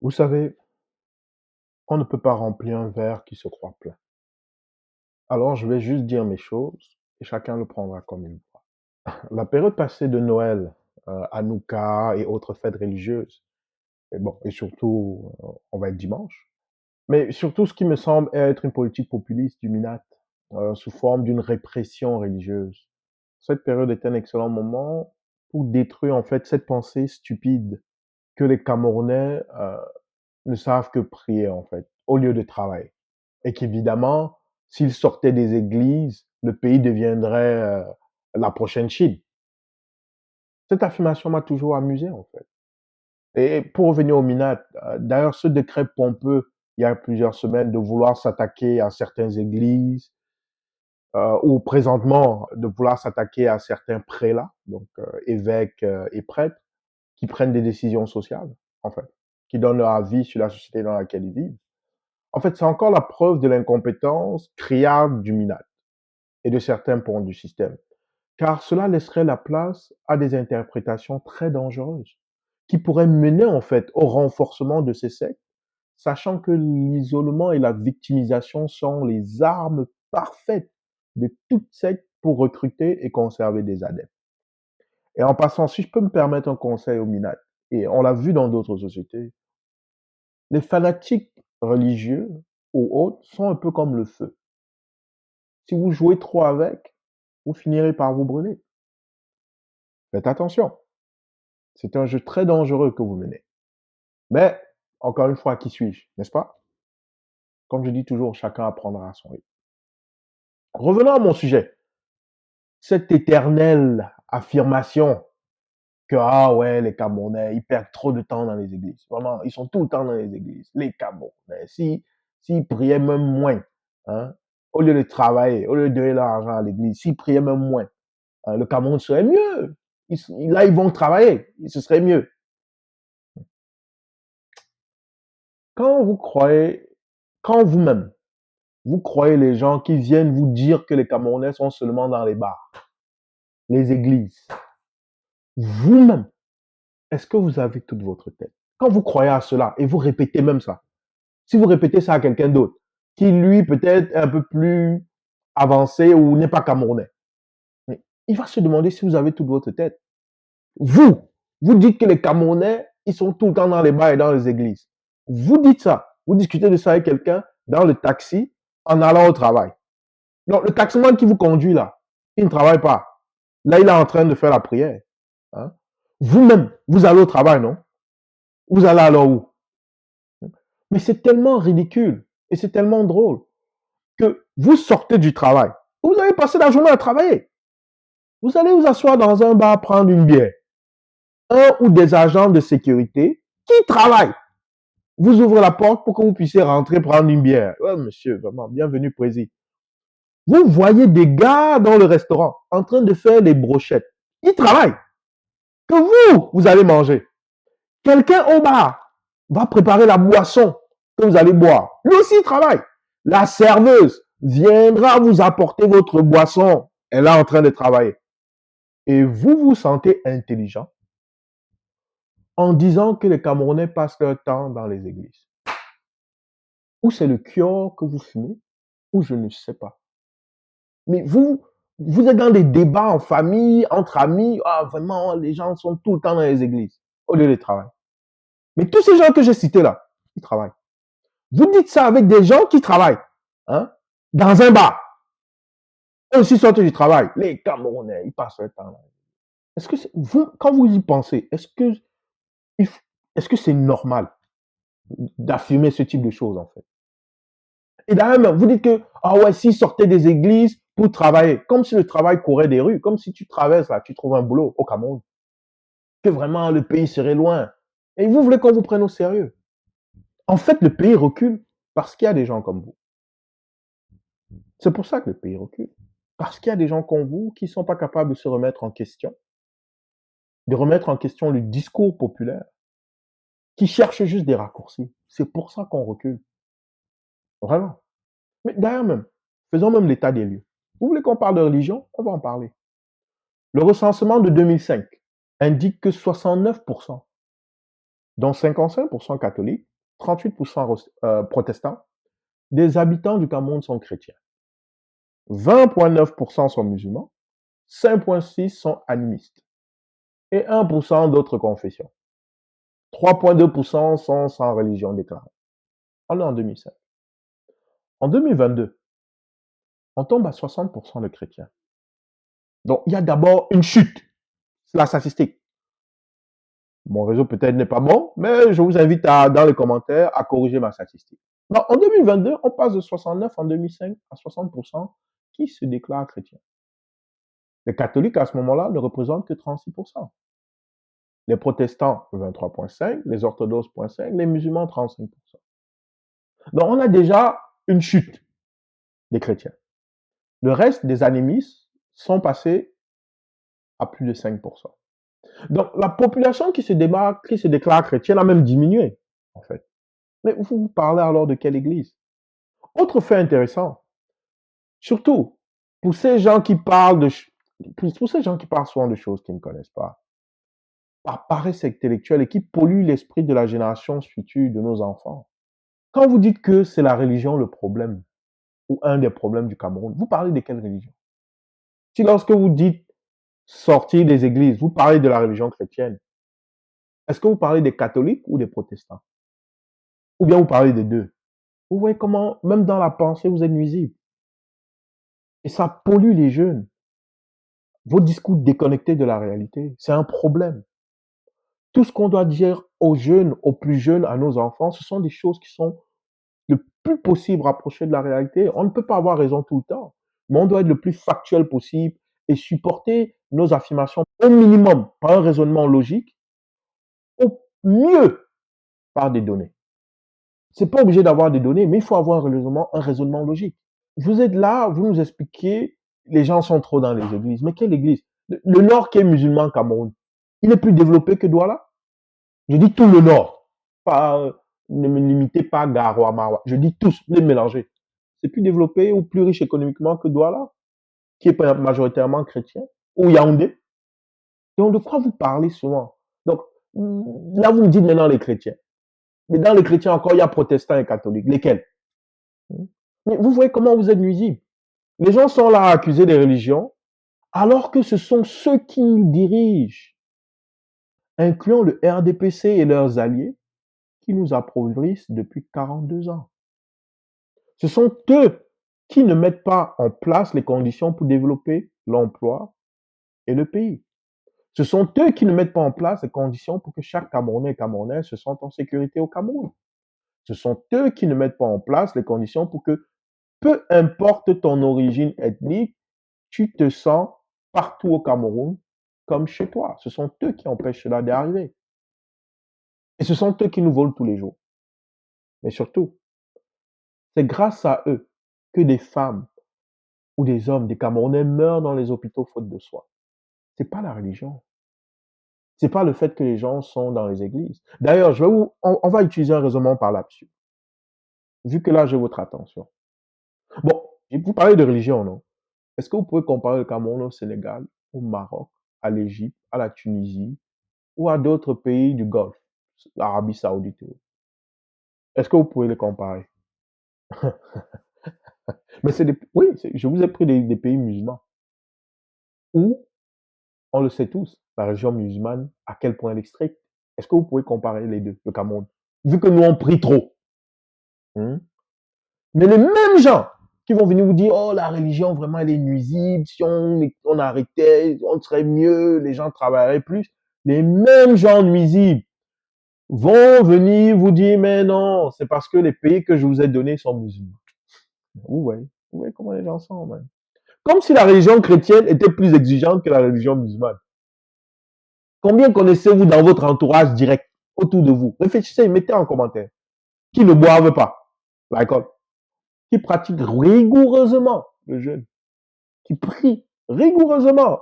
Vous savez, on ne peut pas remplir un verre qui se croit plein. Alors je vais juste dire mes choses et chacun le prendra comme il voit. La période passée de Noël, Hanouka et autres fêtes religieuses, et bon, et surtout, on va être dimanche, mais surtout ce qui me semble être une politique populiste du MINAT, sous forme d'une répression religieuse. Cette période est un excellent moment pour détruire en fait cette pensée stupide que les Camerounais ne savent que prier en fait, au lieu de travailler. Et qu'évidemment, s'ils sortaient des églises, le pays deviendrait la prochaine Chine. Cette affirmation m'a toujours amusé en fait. Et pour revenir au Minat, d'ailleurs ce décret pompeux, il y a plusieurs semaines, de vouloir s'attaquer à certaines églises, ou présentement de vouloir s'attaquer à certains prélats, donc évêques et prêtres, qui prennent des décisions sociales, en fait, qui donnent leur avis sur la société dans laquelle ils vivent. En fait, c'est encore la preuve de l'incompétence criarde du MINAT et de certains pans du système, car cela laisserait la place à des interprétations très dangereuses, qui pourraient mener en fait au renforcement de ces sectes, sachant que l'isolement et la victimisation sont les armes parfaites de toute secte pour recruter et conserver des adeptes. Et en passant, si je peux me permettre un conseil au MINAT, et on l'a vu dans d'autres sociétés, les fanatiques religieux ou autres sont un peu comme le feu. Si vous jouez trop avec, vous finirez par vous brûler. Faites attention. C'est un jeu très dangereux que vous menez. Mais, encore une fois, qui suis-je, n'est-ce pas? Comme je dis toujours, chacun apprendra à son rythme. Revenons à mon sujet. Cette éternelle affirmation que, ah ouais, les Camerounais, ils perdent trop de temps dans les églises. Vraiment, ils sont tout le temps dans les églises. Les Camerounais, s'ils priaient même moins, hein, au lieu de travailler, au lieu de donner leur argent à l'église, s'ils priaient même moins, le Cameroun serait mieux. Là, ils vont travailler, ce serait mieux. Quand vous croyez, quand vous-même, vous croyez les gens qui viennent vous dire que les Camerounais sont seulement dans les bars, les églises, vous-même, est-ce que vous avez toute votre tête? Quand vous croyez à cela et vous répétez même ça, si vous répétez ça à quelqu'un d'autre, qui lui peut-être est un peu plus avancé ou n'est pas camerounais, il va se demander si vous avez toute votre tête. Vous, vous dites que les Camerounais, ils sont tout le temps dans les bars et dans les églises. Vous dites ça. Vous discutez de ça avec quelqu'un dans le taxi en allant au travail. Donc, le taximan qui vous conduit là, il ne travaille pas. Là, il est en train de faire la prière. Hein. Vous-même, vous allez au travail, non? Vous allez alors où? Mais c'est tellement ridicule et c'est tellement drôle que vous sortez du travail. Vous avez passé la journée à travailler. Vous allez vous asseoir dans un bar prendre une bière. Un ou des agents de sécurité qui travaillent vous ouvrez la porte pour que vous puissiez rentrer prendre une bière. Ouais, monsieur, vraiment, bienvenue, président. Vous voyez des gars dans le restaurant en train de faire les brochettes. Ils travaillent. Que vous allez manger. Quelqu'un au bar va préparer la boisson que vous allez boire. Lui aussi, il travaille. La serveuse viendra vous apporter votre boisson. Elle est en train de travailler. Et vous vous sentez intelligent en disant que les Camerounais passent leur temps dans les églises. Ou c'est le cure que vous fumez, ou je ne sais pas. Mais vous êtes dans des débats en famille, entre amis. Ah, vraiment, les gens sont tout le temps dans les églises, au lieu de travailler. Mais tous ces gens que j'ai cités là, ils travaillent. Vous dites ça avec des gens qui travaillent, hein, dans un bar. Eux aussi sortent du travail. Les Camerounais, ils passent leur temps là. Est-ce que vous, quand vous y pensez, est-ce que c'est normal d'affirmer ce type de choses en fait? Et d'ailleurs, vous dites que, ah ouais, s'ils sortaient des églises pour travailler, comme si le travail courait des rues, comme si tu traverses là, tu trouves un boulot au Cameroun, que vraiment le pays serait loin. Et vous voulez qu'on vous prenne au sérieux. En fait, le pays recule parce qu'il y a des gens comme vous. C'est pour ça que le pays recule. Parce qu'il y a des gens comme vous qui ne sont pas capables de se remettre en question, de remettre en question le discours populaire, qui cherchent juste des raccourcis. C'est pour ça qu'on recule. Vraiment. Mais d'ailleurs même, faisons même l'état des lieux. Vous voulez qu'on parle de religion? On va en parler. Le recensement de 2005 indique que 69%, dont 55% catholiques, 38% protestants, des habitants du Cameroun sont chrétiens. 20,9% sont musulmans, 5,6% sont animistes et 1% d'autres confessions. 3,2% sont sans religion déclarée. On est en 2005. En 2022, on tombe à 60% de chrétiens. Donc, il y a d'abord une chute. C'est la statistique. Mon réseau peut-être n'est pas bon, mais je vous invite dans les commentaires à corriger ma statistique. Donc, en 2022, on passe de 69 en 2005 à 60% qui se déclarent chrétiens. Les catholiques, à ce moment-là, ne représentent que 36%. Les protestants, 23,5%, les orthodoxes, 0,5%, les musulmans, 35%. Donc, on a déjà une chute des chrétiens. Le reste des animistes sont passés à plus de 5%. Donc, la population qui se déclare chrétienne a même diminué, en fait. Mais vous parlez alors de quelle église? Autre fait intéressant, surtout pour ces gens qui parlent pour ces gens qui parlent souvent de choses qu'ils ne connaissent pas, par paresse intellectuelle et qui polluent l'esprit de la génération future de nos enfants. Quand vous dites que c'est la religion le problème, ou un des problèmes du Cameroun, vous parlez de quelle religion? Si lorsque vous dites sortir des églises, vous parlez de la religion chrétienne, est-ce que vous parlez des catholiques ou des protestants? Ou bien vous parlez des deux? Vous voyez comment, même dans la pensée, vous êtes nuisible. Et ça pollue les jeunes. Vos discours déconnectés de la réalité, c'est un problème. Tout ce qu'on doit dire aux jeunes, aux plus jeunes, à nos enfants, ce sont des choses qui sont le plus possible rapprochées de la réalité. On ne peut pas avoir raison tout le temps, mais on doit être le plus factuel possible et supporter nos affirmations au minimum par un raisonnement logique, au mieux par des données. C'est pas obligé d'avoir des données, mais il faut avoir un raisonnement logique. Vous êtes là, vous nous expliquez, les gens sont trop dans les églises. Mais quelle église? Le Nord qui est musulman Cameroun, il est plus développé que Douala. Je dis tout le Nord. Pas, ne me limitez pas à Garoua, Maroua. Je dis tous, les mélanger. C'est plus développé ou plus riche économiquement que Douala, qui est majoritairement chrétien, ou Yaoundé. Donc, de quoi vous parlez souvent? Donc, là, vous me dites maintenant les chrétiens. Mais dans les chrétiens encore, il y a protestants et catholiques. Lesquels? Mais vous voyez comment vous êtes nuisible. Les gens sont là à accuser des religions, alors que ce sont ceux qui nous dirigent, incluant le RDPC et leurs alliés, qui nous appauvrissent depuis 42 ans. Ce sont eux qui ne mettent pas en place les conditions pour développer l'emploi et le pays. Ce sont eux qui ne mettent pas en place les conditions pour que chaque Camerounais et Camerounaise se sente en sécurité au Cameroun. Ce sont eux qui ne mettent pas en place les conditions pour que, peu importe ton origine ethnique, tu te sens partout au Cameroun comme chez toi. Ce sont eux qui empêchent cela d'arriver. Et ce sont eux qui nous volent tous les jours. Mais surtout, c'est grâce à eux que des femmes ou des hommes, des Camerounais meurent dans les hôpitaux faute de soins. C'est pas la religion. C'est pas le fait que les gens sont dans les églises. D'ailleurs, on va utiliser un raisonnement par là-dessus. Vu que là, j'ai votre attention. Bon, vous parlez de religion, non? Est-ce que vous pouvez comparer le Cameroun au Sénégal, au Maroc, à l'Égypte, à la Tunisie ou à d'autres pays du Golfe, l'Arabie Saoudite? Est-ce que vous pouvez les comparer? Mais oui, je vous ai pris des pays musulmans où, on le sait tous, la religion musulmane, à quel point elle est stricte. Est-ce que vous pouvez comparer les deux, le Cameroun? Vu que nous, on prie trop. Hein? Mais les mêmes gens qui vont venir vous dire, oh, la religion, vraiment, elle est nuisible. Si on arrêtait, on serait mieux, les gens travailleraient plus. Les mêmes gens nuisibles vont venir vous dire, mais non, c'est parce que les pays que je vous ai donnés sont musulmans. Vous voyez comment les gens sont, man. Comme si la religion chrétienne était plus exigeante que la religion musulmane. Combien connaissez-vous dans votre entourage direct, autour de vous? Réfléchissez, mettez en commentaire. Qui ne boivent pas l'alcool, qui pratiquent rigoureusement le jeûne, qui prient rigoureusement,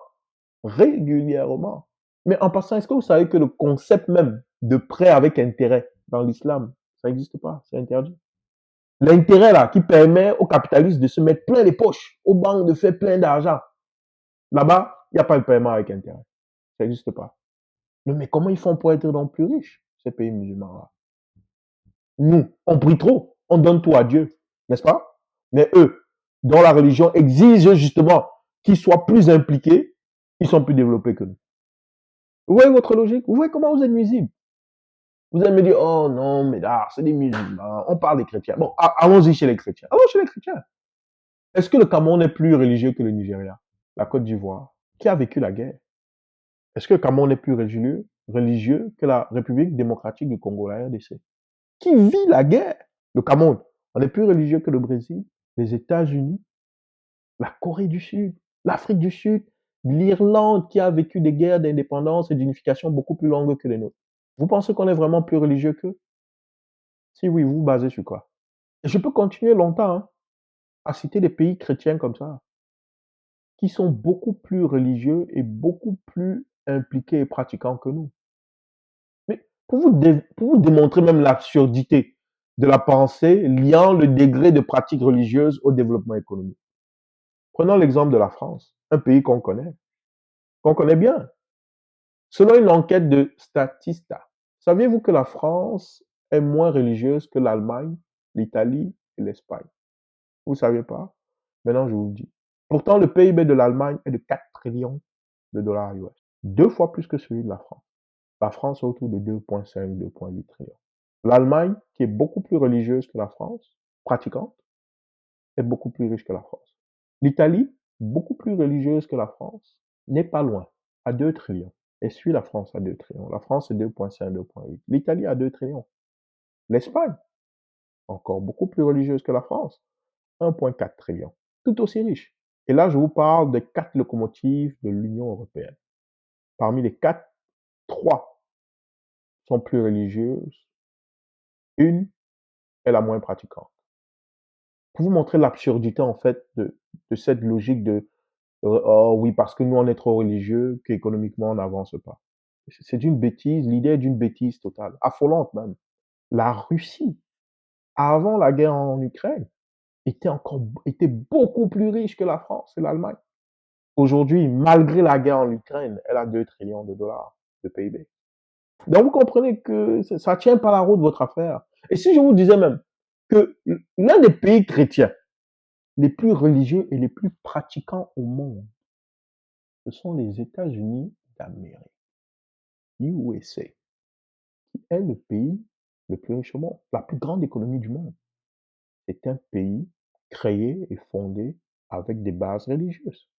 régulièrement. Mais en passant, est-ce que vous savez que le concept même de prêt avec intérêt dans l'islam, ça n'existe pas, c'est interdit. L'intérêt là qui permet aux capitalistes de se mettre plein les poches, aux banques de faire plein d'argent. Là-bas, il n'y a pas de paiement avec intérêt. Ça n'existe pas. Mais comment ils font pour être donc plus riches, ces pays musulmans-là? Nous, on prie trop, on donne tout à Dieu, n'est-ce pas? Mais eux, dont la religion exige justement qu'ils soient plus impliqués, ils sont plus développés que nous. Vous voyez votre logique? Vous voyez comment vous êtes nuisible? Vous allez me dire, oh non, mais là, c'est des musulmans, on parle des chrétiens. Bon, allons-y chez les chrétiens. Allons chez les chrétiens. Est-ce que le Cameroun est plus religieux que le Nigeria, la Côte d'Ivoire, qui a vécu la guerre? Est-ce que le Cameroun est plus religieux que la République démocratique du Congo, la RDC, qui vit la guerre? Le Cameroun, on est plus religieux que le Brésil, les États-Unis, la Corée du Sud, l'Afrique du Sud, l'Irlande qui a vécu des guerres d'indépendance et d'unification beaucoup plus longues que les nôtres. Vous pensez qu'on est vraiment plus religieux qu'eux? Si oui, vous vous basez sur quoi? Et je peux continuer longtemps hein, à citer des pays chrétiens comme ça, qui sont beaucoup plus religieux et beaucoup plus impliqués et pratiquants que nous. Mais pour vous démontrer même l'absurdité de la pensée liant le degré de pratique religieuse au développement économique. Prenons l'exemple de la France, un pays qu'on connaît bien. Selon une enquête de Statista, saviez-vous que la France est moins religieuse que l'Allemagne, l'Italie et l'Espagne? Vous ne saviez pas? Maintenant, je vous le dis. Pourtant, le PIB de l'Allemagne est de 4 trillions de dollars US. 2 fois plus que celui de la France. La France est autour de 2,5, 2,8 trillions. L'Allemagne, qui est beaucoup plus religieuse que la France, pratiquante, est beaucoup plus riche que la France. L'Italie, beaucoup plus religieuse que la France, n'est pas loin, à 2 trillions. Et suit la France à 2 trillions. La France est 2,5, 2,8. L'Italie à 2 trillions. L'Espagne, encore beaucoup plus religieuse que la France, 1,4 trillion. Tout aussi riche. Et là, je vous parle des 4 locomotives de l'Union européenne. Parmi les 4, 3 sont plus religieuses. Une est la moins pratiquante. Pour vous montrer l'absurdité, en fait, de cette logique de oh oui, parce que nous, on est trop religieux, qu'économiquement, on n'avance pas. C'est une bêtise, l'idée est d'une bêtise totale, affolante même. La Russie, avant la guerre en Ukraine, était beaucoup plus riche que la France et l'Allemagne. Aujourd'hui, malgré la guerre en Ukraine, elle a 2 trillions de dollars de PIB. Donc vous comprenez que ça ne tient pas la route votre affaire. Et si je vous disais même que l'un des pays chrétiens les plus religieux et les plus pratiquants au monde, ce sont les États-Unis d'Amérique, USA, qui est le pays le plus riche au monde, la plus grande économie du monde. C'est un pays créé et fondé avec des bases religieuses.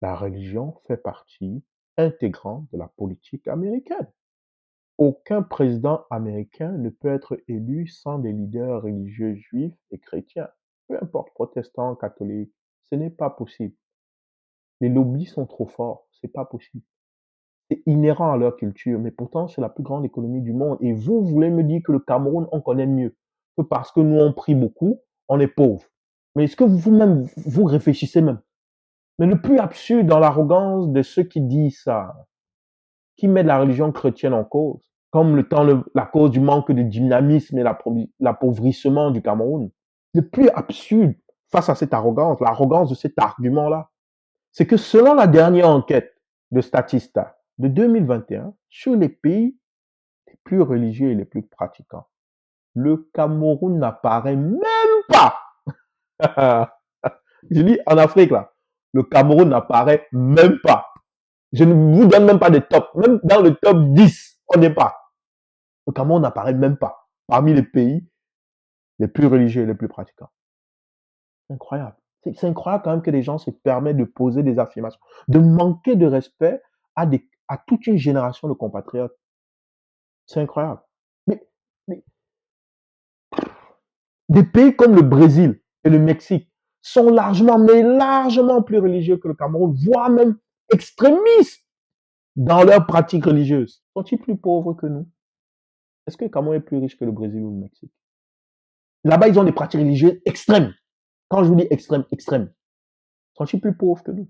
La religion fait partie intégrante de la politique américaine. Aucun président américain ne peut être élu sans des leaders religieux juifs et chrétiens, peu importe, protestants, catholiques. Ce n'est pas possible. Les lobbies sont trop forts, c'est pas possible. C'est inhérent à leur culture, mais pourtant c'est la plus grande économie du monde. Et vous voulez me dire que le Cameroun, on connaît mieux, que parce que nous on prie beaucoup, on est pauvre. Mais est-ce que vous-même, vous réfléchissez même? Mais le plus absurde dans l'arrogance de ceux qui disent ça, qui mettent la religion chrétienne en cause, comme la cause du manque de dynamisme et l'appauvrissement du Cameroun. Le plus absurde face à cette arrogance, l'arrogance de cet argument-là, c'est que selon la dernière enquête de Statista de 2021 sur les pays les plus religieux et les plus pratiquants, le Cameroun n'apparaît même pas. Je dis en Afrique là, le Cameroun n'apparaît même pas. Je ne vous donne même pas de top. Même dans le top 10, on n'est pas. Le Cameroun n'apparaît même pas parmi les pays les plus religieux et les plus pratiquants. C'est incroyable. C'est incroyable quand même que les gens se permettent de poser des affirmations, de manquer de respect à toute une génération de compatriotes. C'est incroyable. Mais, mais des pays comme le Brésil et le Mexique sont largement, mais largement plus religieux que le Cameroun, voire même extrémistes dans leurs pratiques religieuses. Sont-ils plus pauvres que nous? Est-ce que le Cameroun est plus riche que le Brésil ou le Mexique? Là-bas, ils ont des pratiques religieuses extrêmes. Quand je vous dis extrêmes, extrêmes. Sont-ils plus pauvres que nous?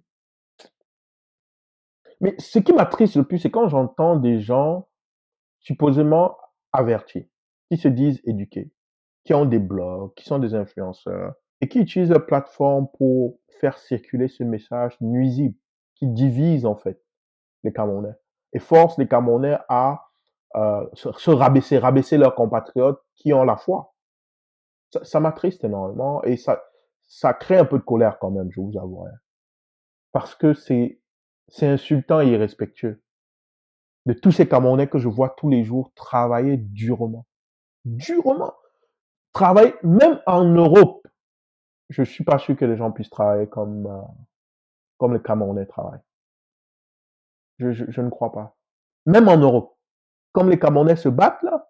Mais ce qui m'attriste le plus, c'est quand j'entends des gens supposément avertis, qui se disent éduqués, qui ont des blogs, qui sont des influenceurs, et qui utilisent leur plateforme pour faire circuler ce message nuisible, qui divise en fait les Camerounais, et force les Camerounais à rabaisser leurs compatriotes qui ont la foi. Ça m'attriste énormément et ça crée un peu de colère quand même, je vous avouerai. Parce que c'est insultant et irrespectueux de tous ces Camerounais que je vois tous les jours travailler durement. Durement. Travailler, même en Europe. Je suis pas sûr que les gens puissent travailler comme les Camerounais travaillent. Je ne crois pas. Même en Europe. Comme les Camerounais se battent là,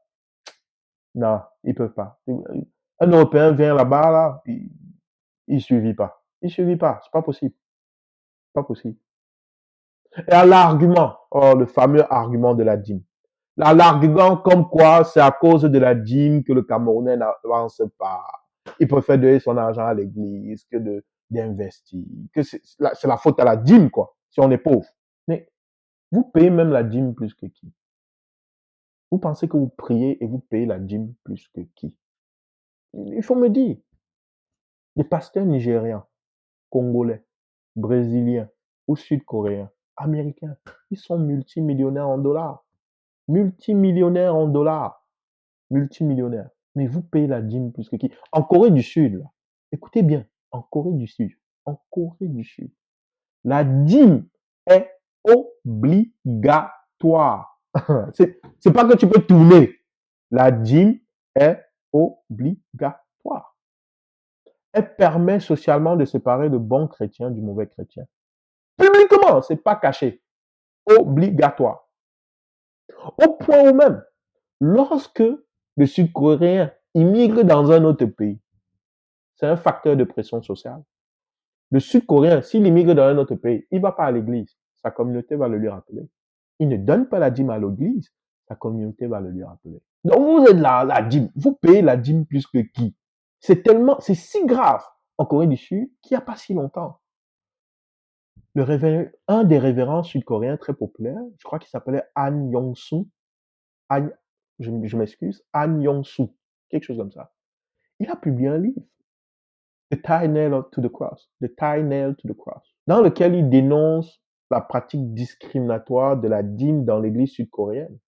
non, ils peuvent pas. Un Européen vient là-bas, là, il suffit pas. Il suffit pas. C'est pas possible. Pas possible. Et à l'argument, oh, le fameux argument de la dîme. L'argument comme quoi c'est à cause de la dîme que le Camerounais n'avance pas. Il préfère donner son argent à l'église que d'investir. Que c'est la faute à la dîme, quoi, si on est pauvre. Mais vous payez même la dîme plus que qui? Vous pensez que vous priez et vous payez la dîme plus que qui? Il faut me dire. Les pasteurs nigériens, congolais, brésiliens ou sud-coréens, américains, ils sont multimillionnaires en dollars. Multimillionnaires en dollars. Multimillionnaires. Mais vous payez la dîme plus que qui? En Corée du Sud, là. Écoutez bien. En Corée du Sud. En Corée du Sud. La dîme est obligatoire. C'est pas que tu peux tourner. La dîme est obligatoire. Elle permet socialement de séparer le bon chrétien du mauvais chrétien. Publiquement, c'est pas caché. Obligatoire. Au point où même, lorsque le Sud-Coréen immigre dans un autre pays, c'est un facteur de pression sociale. Le Sud-Coréen, s'il immigre dans un autre pays, il ne va pas à l'église. Sa communauté va le lui rappeler. Il ne donne pas la dîme à l'église. Sa communauté va le lui rappeler. Donc vous êtes là, la dîme. Vous payez la dîme plus que qui? C'est si grave en Corée du Sud qu'il n'y a pas si longtemps. Un des révérends sud-coréens très populaires, je crois qu'il s'appelait Han Yong-soo. Je m'excuse, Han Yong-soo, quelque chose comme ça. Il a publié un livre, The Tie Nail to the Cross, The Tie Nail to the Cross, dans lequel il dénonce la pratique discriminatoire de la dîme dans l'église sud-coréenne.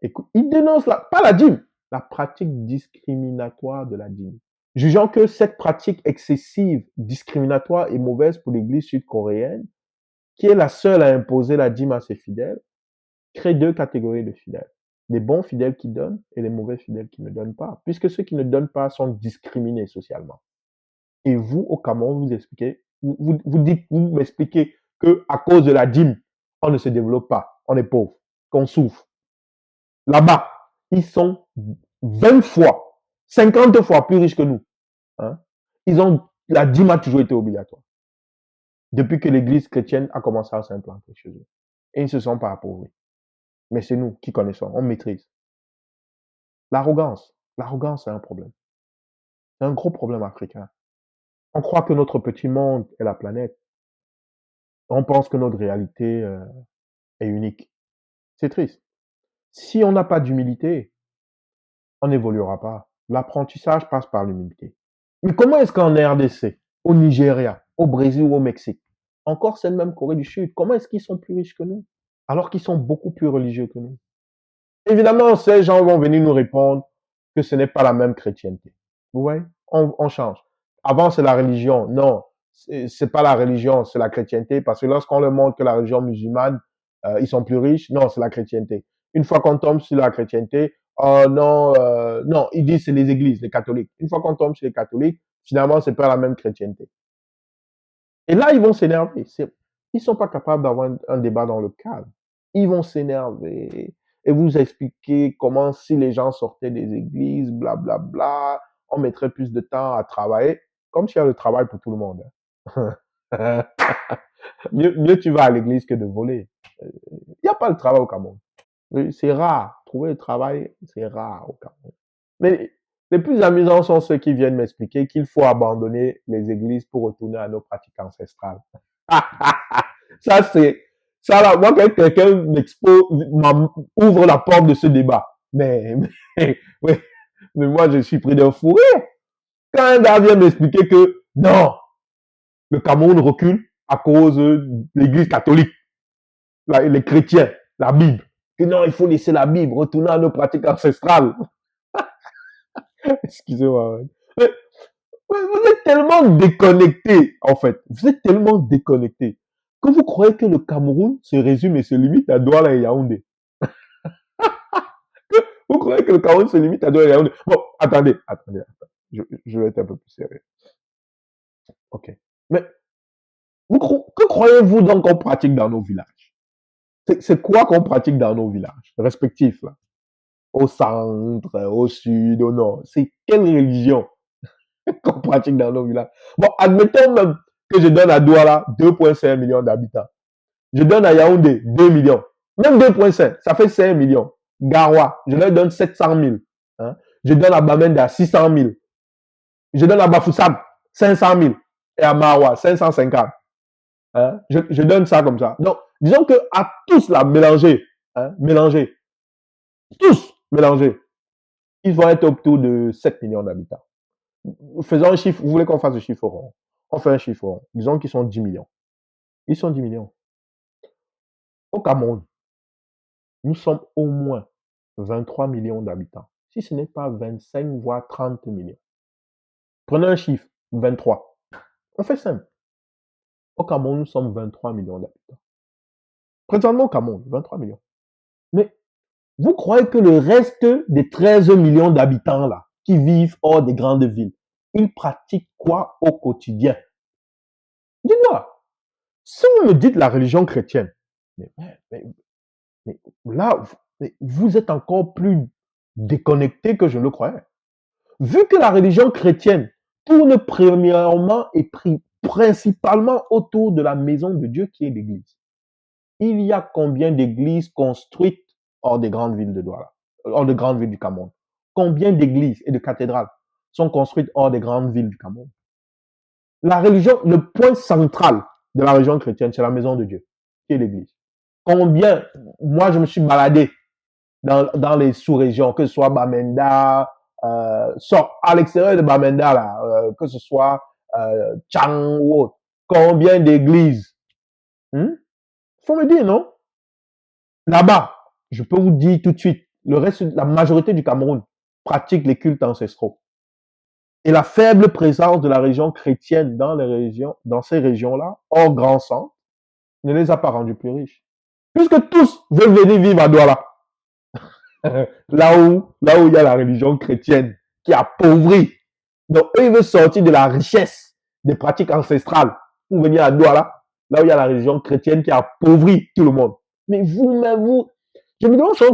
Écoute, il dénonce pas la dîme, la pratique discriminatoire de la dîme. Jugeant que cette pratique excessive, discriminatoire et mauvaise pour l'église sud-coréenne, qui est la seule à imposer la dîme à ses fidèles, crée deux catégories de fidèles. Les bons fidèles qui donnent et les mauvais fidèles qui ne donnent pas, puisque ceux qui ne donnent pas sont discriminés socialement. Et vous, au Cameroun, vous expliquez, vous m'expliquez que à cause de la dîme, on ne se développe pas, on est pauvre, qu'on souffre. Là-bas, ils sont 20 fois, 50 fois plus riches que nous. Hein? La dîme a toujours été obligatoire. Depuis que l'église chrétienne a commencé à s'implanter chez eux. Et ils ne se sont pas appauvris. Mais c'est nous qui connaissons, on maîtrise. L'arrogance. L'arrogance, c'est un problème. C'est un gros problème africain. On croit que notre petit monde est la planète. On pense que notre réalité est unique. C'est triste. Si on n'a pas d'humilité, on n'évoluera pas. L'apprentissage passe par l'humilité. Mais comment est-ce qu'en RDC, au Nigeria, au Brésil ou au Mexique, encore cette même Corée du Sud, comment est-ce qu'ils sont plus riches que nous, alors qu'ils sont beaucoup plus religieux que nous? Évidemment, ces gens vont venir nous répondre que ce n'est pas la même chrétienté. Vous voyez, on change. Avant, c'est la religion. Non, c'est pas la religion, c'est la chrétienté. Parce que lorsqu'on leur montre que la religion musulmane, ils sont plus riches, non, c'est la chrétienté. Une fois qu'on tombe sur la chrétienté, oh non, non, ils disent c'est les églises, les catholiques. Une fois qu'on tombe sur les catholiques, finalement, c'est pas la même chrétienté. Et là, ils vont s'énerver. Ils sont pas capables d'avoir un débat dans le calme. Ils vont s'énerver et vous expliquer comment si les gens sortaient des églises, blablabla, bla, bla, on mettrait plus de temps à travailler, comme s'il y a le travail pour tout le monde. mieux tu vas à l'église que de voler. Il n'y a pas de travail au Cameroun. C'est rare. Trouver le travail, c'est rare au Cameroun. Mais les plus amusants sont ceux qui viennent m'expliquer qu'il faut abandonner les églises pour retourner à nos pratiques ancestrales. Ça, ça là, moi, quand quelqu'un ouvre la porte de ce débat, mais moi, je suis pris d'un fou rire. Quand un gars vient m'expliquer que non, le Cameroun recule à cause de l'église catholique, les chrétiens, la Bible. que non, il faut laisser la Bible, retourner à nos pratiques ancestrales. Excusez-moi. Ouais. Vous êtes tellement déconnecté, en fait. Vous êtes tellement déconnecté que vous croyez que le Cameroun se résume et se limite à Douala et Yaoundé. Vous croyez que le Cameroun se limite à Douala et Yaoundé. Bon, attendez. Je vais être un peu plus sérieux. Ok. Mais que croyez-vous donc qu'on pratique dans nos villages? C'est quoi qu'on pratique dans nos villages respectifs, là? Au centre, au sud, au nord. C'est quelle religion qu'on pratique dans nos villages? Bon, admettons même que je donne à Douala 2,5 millions d'habitants. Je donne à Yaoundé 2 millions. Même 2,5, ça fait 5 millions. Garoua, je leur donne 700 000. Hein? Je donne à Bamenda 600 000. Je donne à Bafoussam 500 000. Et à Maroua 550. Hein? Je donne ça comme ça. Donc, disons que à tous là, mélanger, hein, mélanger, tous mélangés, ils vont être autour de 7 millions d'habitants. Faisons un chiffre, vous voulez qu'on fasse un chiffre rond? On fait un chiffre rond. Disons qu'ils sont 10 millions. Ils sont 10 millions. Au Cameroun, nous sommes au moins 23 millions d'habitants. Si ce n'est pas 25, voire 30 millions. Prenez un chiffre, 23. On fait simple. Au Cameroun, nous sommes 23 millions d'habitants. Présentement au Cameroun, 23 millions. Mais vous croyez que le reste des 13 millions d'habitants là, qui vivent hors des grandes villes, ils pratiquent quoi au quotidien? Dis-moi, si vous me dites la religion chrétienne, mais, mais, mais là, vous êtes encore plus déconnecté que je le croyais. Vu que la religion chrétienne tourne premièrement et principalement autour de la maison de Dieu qui est l'Église, il y a combien d'églises construites hors des grandes villes de Douala, hors des grandes villes du Cameroun? Combien d'églises et de cathédrales sont construites hors des grandes villes du Cameroun? La religion, le point central de la religion chrétienne, c'est la maison de Dieu, qui est l'Église. Combien, moi je me suis baladé dans les sous-régions, que ce soit Bamenda, à l'extérieur de Bamenda, là, que ce soit Chang ou autre, combien d'églises? Faut me dire, non? Là-bas, je peux vous dire tout de suite, la majorité du Cameroun pratique les cultes ancestraux. Et la faible présence de la religion chrétienne dans ces régions-là, hors grand centre, ne les a pas rendus plus riches. Puisque tous veulent venir vivre à Douala. Là où il y a la religion chrétienne qui appauvrit. Donc, eux, ils veulent sortir de la richesse des pratiques ancestrales pour venir à Douala, là où il y a la religion chrétienne qui appauvrit tout le monde. Mais je me demande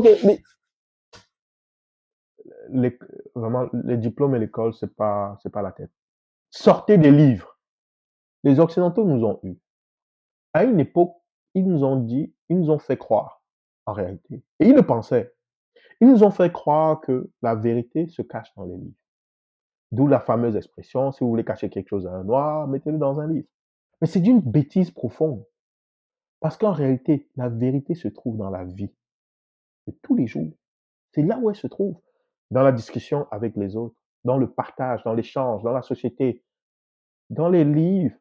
que vraiment, les diplômes et l'école, c'est pas la tête. Sortez des livres. Les Occidentaux nous ont eu. À une époque, ils nous ont fait croire, en réalité. Et ils le pensaient. Ils nous ont fait croire que la vérité se cache dans les livres. D'où la fameuse expression, si vous voulez cacher quelque chose à un noir, mettez-le dans un livre. Mais c'est d'une bêtise profonde. Parce qu'en réalité, la vérité se trouve dans la vie de tous les jours. C'est là où elle se trouve. Dans la discussion avec les autres, dans le partage, dans l'échange, dans la société, dans les livres.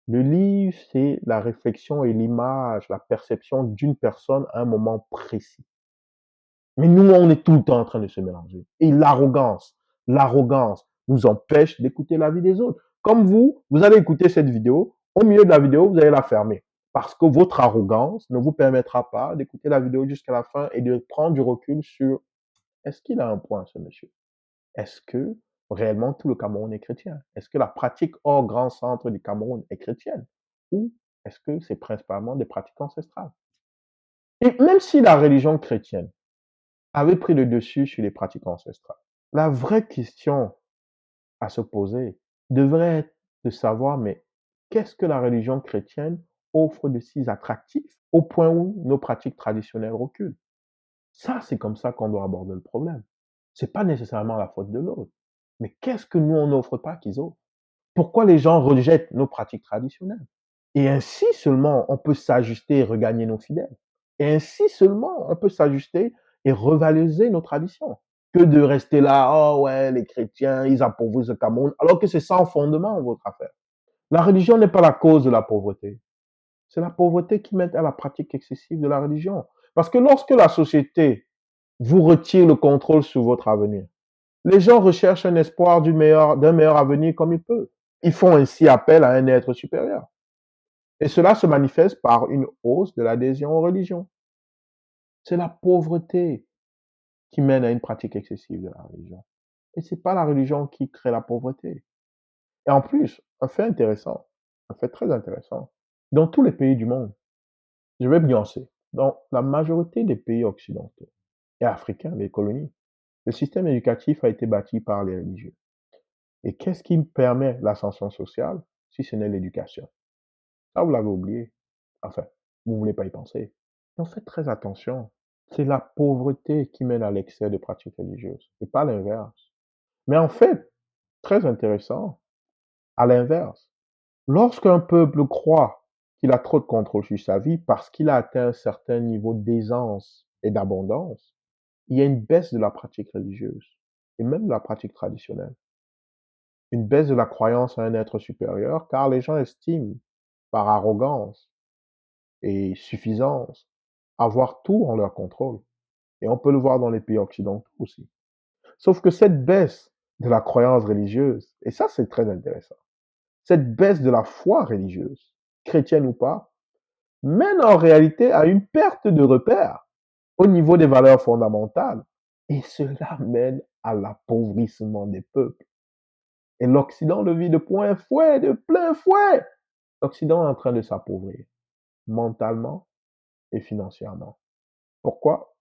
Le livre, c'est la réflexion et l'image, la perception d'une personne à un moment précis. Mais nous, on est tout le temps en train de se mélanger. Et l'arrogance nous empêche d'écouter la vie des autres. Comme vous allez écouter cette vidéo, au milieu de la vidéo, vous allez la fermer. Parce que votre arrogance ne vous permettra pas d'écouter la vidéo jusqu'à la fin et de prendre du recul sur est-ce qu'il a un point, ce monsieur? Est-ce que réellement tout le Cameroun est chrétien? Est-ce que la pratique hors grand centre du Cameroun est chrétienne? Ou est-ce que c'est principalement des pratiques ancestrales? Et même si la religion chrétienne avait pris le dessus sur les pratiques ancestrales, la vraie question à se poser devrait être de savoir, mais qu'est-ce que la religion chrétienne offre de si attractif au point où nos pratiques traditionnelles reculent? Ça, c'est comme ça qu'on doit aborder le problème. C'est pas nécessairement la faute de l'autre. Mais qu'est-ce que nous, on n'offre pas qu'ils offrent? Pourquoi les gens rejettent nos pratiques traditionnelles? Et ainsi seulement, on peut s'ajuster et regagner nos fidèles. Et ainsi seulement, on peut s'ajuster et revaloriser nos traditions. Que de rester là, oh ouais, les chrétiens, ils appauvrissent le Cameroun, alors que c'est sans fondement, votre affaire. La religion n'est pas la cause de la pauvreté. C'est la pauvreté qui mène à la pratique excessive de la religion. Parce que lorsque la société vous retire le contrôle sur votre avenir, les gens recherchent un espoir d'un meilleur avenir comme ils peuvent. Ils font ainsi appel à un être supérieur. Et cela se manifeste par une hausse de l'adhésion aux religions. C'est la pauvreté qui mène à une pratique excessive de la religion. Et c'est pas la religion qui crée la pauvreté. Et en plus, un fait intéressant, un fait très intéressant, dans tous les pays du monde, je vais nuancer, dans la majorité des pays occidentaux et africains, les colonies, le système éducatif a été bâti par les religieux. Et qu'est-ce qui permet l'ascension sociale si ce n'est l'éducation? Ça, vous l'avez oublié. Enfin, vous ne voulez pas y penser. Donc faites très attention. C'est la pauvreté qui mène à l'excès de pratiques religieuses, et pas l'inverse. Mais en fait, très intéressant, à l'inverse, lorsqu'un peuple croit qu'il a trop de contrôle sur sa vie parce qu'il a atteint un certain niveau d'aisance et d'abondance, il y a une baisse de la pratique religieuse et même de la pratique traditionnelle. Une baisse de la croyance à un être supérieur car les gens estiment, par arrogance et suffisance, avoir tout en leur contrôle. Et on peut le voir dans les pays occidentaux aussi. Sauf que cette baisse de la croyance religieuse, et ça c'est très intéressant, cette baisse de la foi religieuse, chrétienne ou pas, mène en réalité à une perte de repères au niveau des valeurs fondamentales. Et cela mène à l'appauvrissement des peuples. Et l'Occident le vit de plein fouet, de plein fouet. L'Occident est en train de s'appauvrir, mentalement et financièrement. Pourquoi?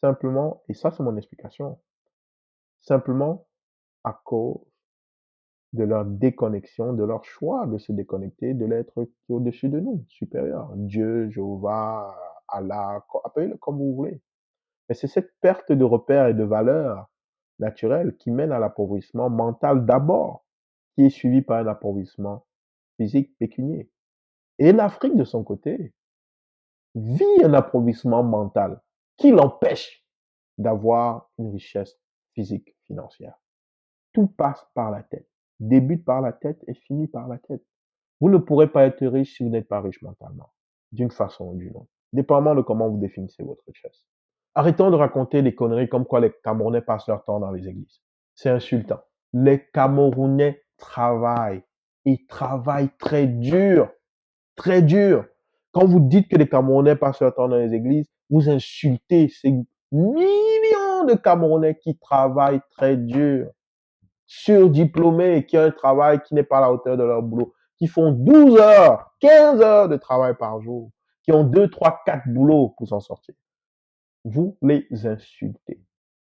Simplement, et ça c'est mon explication, simplement à cause de leur déconnexion, de leur choix de se déconnecter de l'être qui est au-dessus de nous, supérieur. Dieu, Jéhovah, Allah, appelez-le comme vous voulez. Mais c'est cette perte de repères et de valeurs naturelles qui mène à l'appauvrissement mental d'abord, qui est suivi par un appauvrissement physique pécunier. Et l'Afrique, de son côté, vit un appauvrissement mental qui l'empêche d'avoir une richesse physique financière. Tout passe par la tête, débute par la tête et finit par la tête. Vous ne pourrez pas être riche si vous n'êtes pas riche mentalement, d'une façon ou d'une autre, dépendamment de comment vous définissez votre richesse. Arrêtons de raconter des conneries comme quoi les Camerounais passent leur temps dans les églises. C'est insultant. Les Camerounais travaillent. Ils travaillent très dur. Très dur. Quand vous dites que les Camerounais passent leur temps dans les églises, vous insultez ces millions de Camerounais qui travaillent très dur, surdiplômés, qui ont un travail qui n'est pas à la hauteur de leur boulot, qui font 12 heures, 15 heures de travail par jour, qui ont 2, 3, 4 boulots pour s'en sortir. Vous les insultez.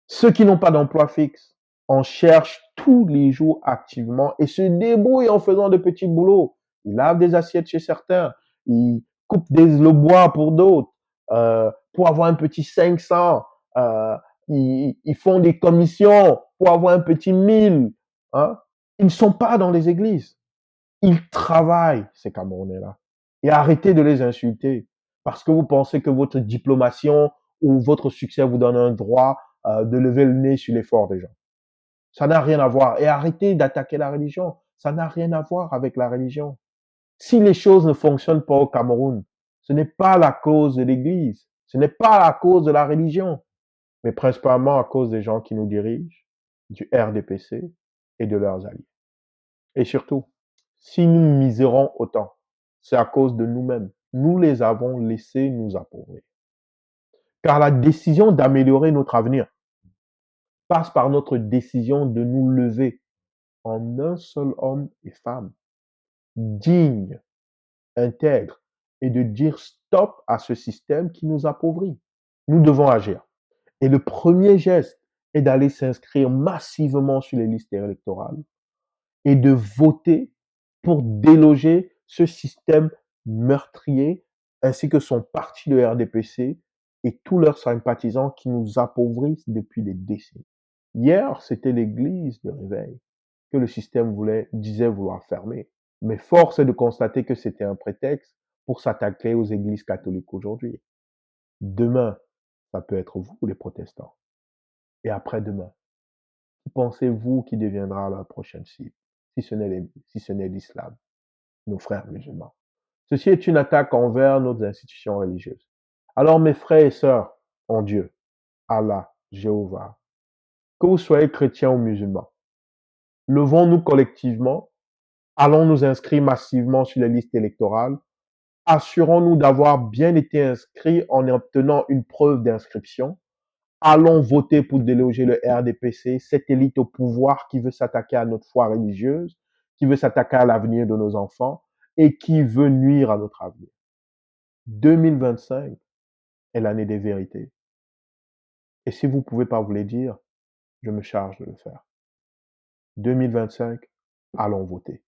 Ceux qui n'ont pas d'emploi fixe en cherchent tous les jours activement et se débrouillent en faisant de petits boulots. Ils lavent des assiettes chez certains, ils coupent le bois pour d'autres, pour avoir un petit 500, ils font des commissions pour avoir un petit 1000. Hein. Ils ne sont pas dans les églises. Ils travaillent, ces Camerounais-là. Et arrêtez de les insulter parce que vous pensez que votre diplomation ou votre succès vous donne un droit de lever le nez sur l'effort des gens. Ça n'a rien à voir. Et arrêtez d'attaquer la religion. Ça n'a rien à voir avec la religion. Si les choses ne fonctionnent pas au Cameroun, ce n'est pas la cause de l'Église. Ce n'est pas la cause de la religion. Mais principalement à cause des gens qui nous dirigent, du RDPC et de leurs alliés. Et surtout, si nous misérons autant, c'est à cause de nous-mêmes. Nous les avons laissés nous appauvrir. Car la décision d'améliorer notre avenir passe par notre décision de nous lever en un seul homme et femme, digne, intègre, et de dire stop à ce système qui nous appauvrit. Nous devons agir. Et le premier geste est d'aller s'inscrire massivement sur les listes électorales et de voter pour déloger ce système meurtrier ainsi que son parti de RDPC et tous leurs sympathisants qui nous appauvrissent depuis des décennies. Hier, c'était l'église de réveil que le système disait vouloir fermer. Mais force est de constater que c'était un prétexte pour s'attaquer aux églises catholiques aujourd'hui. Demain, ça peut être vous, les protestants. Et après-demain, qui pensez-vous qui deviendra la prochaine cible, si ce n'est l'islam, nos frères musulmans? Ceci est une attaque envers nos institutions religieuses. Alors mes frères et sœurs en Dieu, Allah, Jéhovah, que vous soyez chrétiens ou musulmans, levons-nous collectivement, allons nous inscrire massivement sur les listes électorales, assurons-nous d'avoir bien été inscrits en obtenant une preuve d'inscription. Allons voter pour déloger le RDPC, cette élite au pouvoir qui veut s'attaquer à notre foi religieuse, qui veut s'attaquer à l'avenir de nos enfants et qui veut nuire à notre avenir. 2025 est l'année des vérités. Et si vous ne pouvez pas vous les dire, je me charge de le faire. 2025, allons voter.